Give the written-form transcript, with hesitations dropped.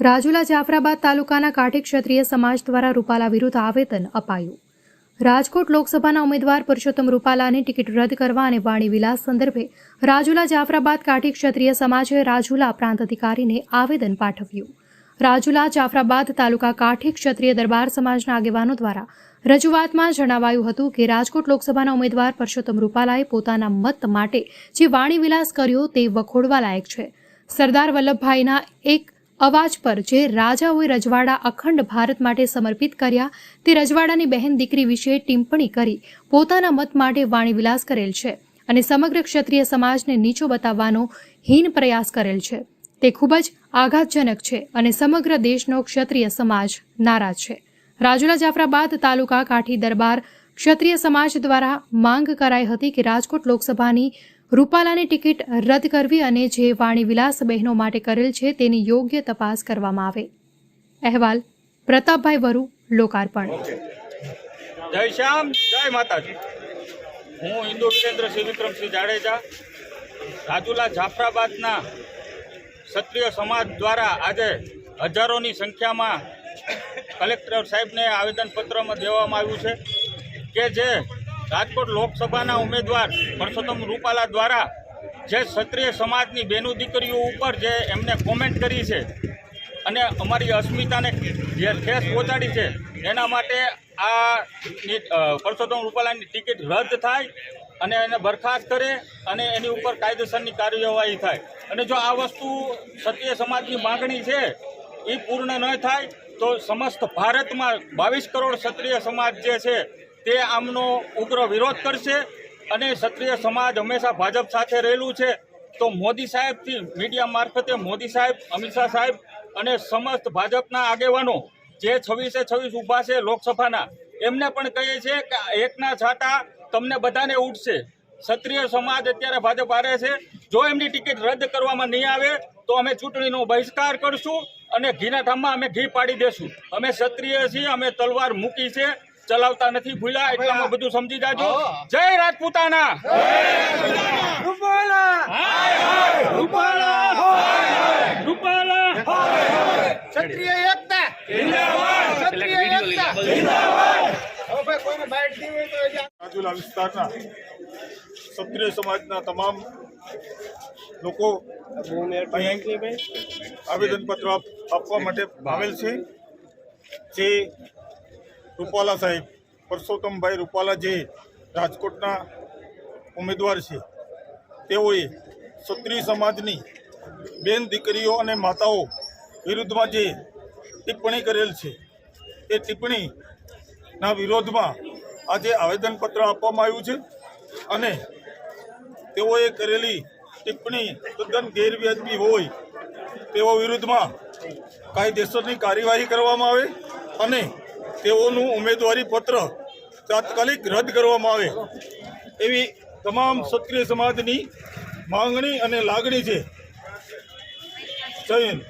રાજુલા જાફરાબાદ તાલુકાના કાઠી ક્ષત્રિય સમાજ દ્વારા રૂપાલા વિરુદ્ધ આવેદન અપાયું। રાજકોટ લોકસભાના ઉમેદવાર પુરુષોત્તમ રૂપાલાની ટિકિટ રદ કરવા અને વાણી વિલાસ સંદર્ભે રાજુલા જાફરાબાદ કાઠી ક્ષત્રિય સમાજે રાજુલા પ્રાંત અધિકારીને આવેદન પાઠવ્યું। રાજુલા જાફરાબાદ તાલુકા કાઠી ક્ષત્રિય દરબાર સમાજના આગેવાનો દ્વારા રજૂઆતમાં જણાવાયું હતું કે રાજકોટ લોકસભાના ઉમેદવાર પુરુષોત્તમ રૂપાલાએ પોતાના મત માટે જે વાણી વિલાસ કર્યો તે વખોડવા લાયક છે। સરદાર વલ્લભભાઈના એક અવાજ પર જે રાજાઓએ રજવાડા અખંડ ભારત માટે સમર્પિત કર્યા તે રજવાડાની બહેન દીકરી વિશે ટિપ્પણી કરી પોતાના મત માટે વાણી વિલાસ કરેલ છે અને સમગ્ર ક્ષત્રિય સમાજને નીચો બતાવવાનો હીન પ્રયાસ કરેલ છે। તે ખૂબ જ આઘાતજનક છે અને સમગ્ર દેશનો ક્ષત્રિય સમાજ નારાજ છે। રાજુલા જાફરાબાદ તાલુકા કાઠી દરબાર ક્ષત્રિય સમાજ દ્વારા માંગ કરાઈ હતી કે રાજકોટ લોકસભાની રૂપાલાની ટિકિટ રદ કરવી અને જે વાણી વિલાસ બહેનો માટે કરેલ છે તેની યોગ્ય તપાસ કરવામાં આવે। અહેવાલ પ્રતાપભાઈ વરુ, લોકાર્પણ। જય શ્યામ, જય માતાજી। હું હિન્દુ વીરેન્દ્રસિંહ વિક્રમસિંહ જાડેજા રાજુલા જાફરાબાદના ક્ષત્રિય સમાજ દ્વારા આજે હજારોની સંખ્યામાં કલેક્ટર સાહેબને આવેદનપત્રમાં દેવામાં આવ્યું છે કે જે રાજકોટ લોકસભાના ઉમેદવાર પુરુષોત્તમ રૂપાલા દ્વારા જે ક્ષત્રિય સમાજની બેનો દીકરીઓ ઉપર જે એમને કોમેન્ટ કરી છે અને અમારી અસ્મિતાને જે ઠેસ પહોંચાડી છે એના માટે આ પુરુષોત્તમ રૂપાલાની ટિકિટ રદ થાય અને એને બરખાસ્ત કરે અને એની ઉપર કાયદેસરની કાર્યવાહી થાય। અને જો આ વસ્તુ ક્ષત્રિય સમાજની માગણી છે એ પૂર્ણ ન થાય તો સમસ્ત ભારતમાં 22 કરોડ ક્ષત્રિય સમાજ જે છે તે આમનો ઉગ્ર વિરોધ કરશે અને ક્ષત્રિય સમાજ હંમેશા ભાજપ સાથે રહેલું છે। તો મોદી સાહેબથી મીડિયા મારફતે મોદી સાહેબ, અમિત શાહ સાહેબ અને સમસ્ત ભાજપના આગેવાનો જે 26 ઊભા છે લોકસભાના, એમને પણ કહીએ છીએ કે એકના છાંટા તમને બધાને ઉઠશે। ક્ષત્રિય સમાજ અત્યારે ભાજપ હારે છે, જો એમની ટિકિટ રદ કરવામાં નહીં આવે તો અમે ચૂંટણીનો બહિષ્કાર કરશું અને ઘીના ઠામમાં અમે ઘી પાડી દેશું। અમે ક્ષત્રિય છીએ, અમે તલવાર મૂકી છે, ચલાવતા નથી ભૂલ્યા, એટલામાં બધું સમજી જાજો। જય રાજપૂતાના, ક્ષત્રિય એકતા જિંદાબાદ, ક્ષત્રિય એકતા જિંદાબાદ। હવે કોઈને બાઈટ દીવી તો રાજુલા વિસ્તારના ક્ષત્રિય સમાજના તમામ લોકો આવેદનપત્ર આપવા માટે આવેલ છે। જે રૂપાલા સાહેબ, પુરુષોત્તમભાઈ રૂપાલા જે રાજકોટના ઉમેદવાર છે, તેઓએ ક્ષત્રિય સમાજની બેન દીકરીઓ અને માતાઓ વિરુદ્ધમાં જે ટિપ્પણી કરેલ છે એ ટિપ્પણીના વિરોધમાં આજે આવેદનપત્ર આપવામાં આવ્યું છે અને તેઓએ કરેલી ટિપ્પણી તદ્દન ગેરવ્યાજબી હોય તેઓ વિરુદ્ધમાં કાયદેસરની કાર્યવાહી કરવામાં આવે અને તેઓનું ઉમેદવારી પત્ર તાત્કાલિક રદ કરવામાં આવે એવી તમામ ક્ષત્રિય સમાજની માંગણી અને લાગણી છે। જય હિન્દ।